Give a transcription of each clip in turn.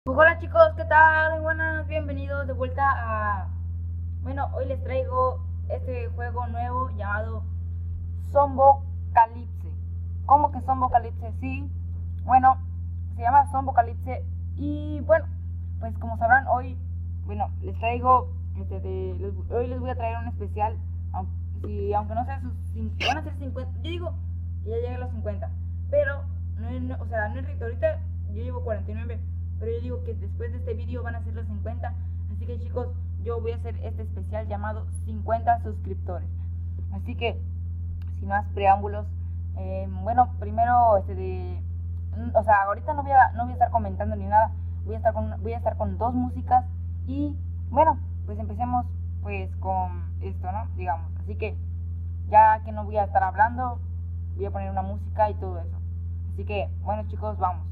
Pues hola chicos, ¿qué tal? Muy buenas, bienvenidos de vuelta a... Bueno, hoy les traigo este juego nuevo llamado Zombo Calypse. ¿Cómo que Zombo Calypse? Sí, bueno, se llama Zombo Calypse y bueno, pues como sabrán hoy, bueno, les traigo, hoy les voy a traer un especial, aunque no sea sus, van a ser 50, yo digo que ya llegué a los 50, pero o sea, no es rito, ahorita yo llevo 49, pero yo digo que después de este vídeo van a ser los 50, así que chicos, yo voy a hacer este especial llamado 50 suscriptores. Así que, sin más preámbulos, bueno, primero, o sea, ahorita no voy a estar comentando ni nada, voy a estar con dos músicas y, bueno, pues empecemos pues con esto, ¿no? Digamos, así que, ya que no voy a estar hablando, voy a poner una música y todo eso. Así que, bueno chicos, vamos.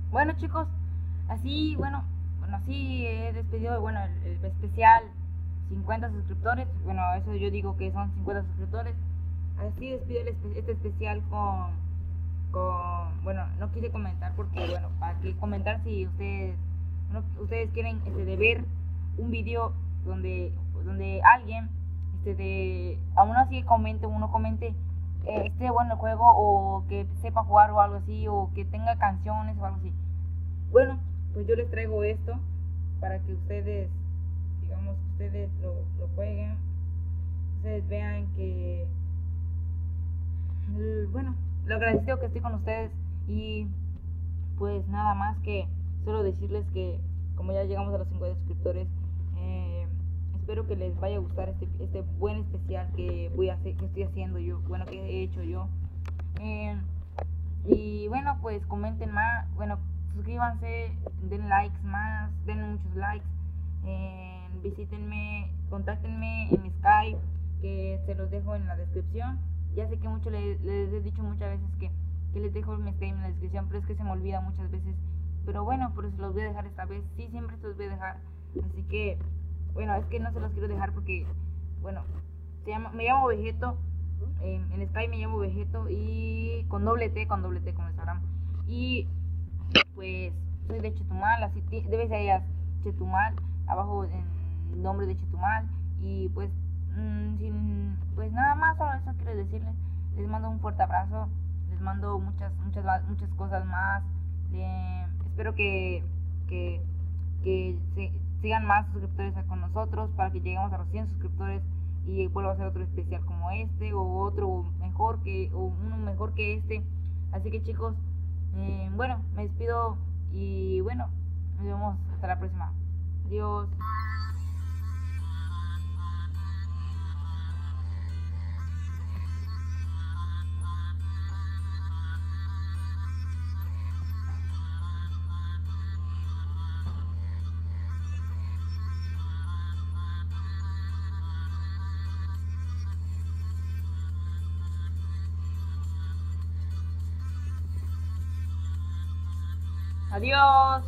Bueno chicos, así, así he despedido, el especial 50 suscriptores, eso yo digo que son 50 suscriptores, así despido este especial no quise comentar porque, para qué comentar si ustedes quieren de ver un video donde alguien, aún así uno comente esté bueno el juego o que sepa jugar o algo así o que tenga canciones o algo así. Bueno, pues yo les traigo esto para que ustedes, ustedes lo jueguen, ustedes vean que, lo agradecido que estoy con ustedes y pues nada más que solo decirles que como ya llegamos a los 50 suscriptores, espero que les vaya a gustar este buen especial que estoy haciendo yo, que he hecho yo. Y pues comenten más, suscríbanse, den likes más, den muchos likes, visítenme, contáctenme en Skype, que se los dejo en la descripción. Ya sé que les he dicho muchas veces que les dejo mi Skype en la descripción, pero es que se me olvida muchas veces. Pero pero se los voy a dejar esta vez, sí, siempre se los voy a dejar. Así que, es que no se los quiero dejar porque, me llamo Vegeto, en Skype me llamo Vegeto y con doble T como sabrán. Y pues soy de Chetumal, así debe ser allá Chetumal, abajo en nombre de Chetumal. Y pues nada más, solo eso quiero decirles. Les mando un fuerte abrazo, les mando muchas cosas más. Espero que sigan más suscriptores con nosotros para que lleguemos a los 100 suscriptores y vuelva a hacer otro especial como este o uno mejor que este. Así que chicos, me despido y nos vemos hasta la próxima. Adiós. Adiós.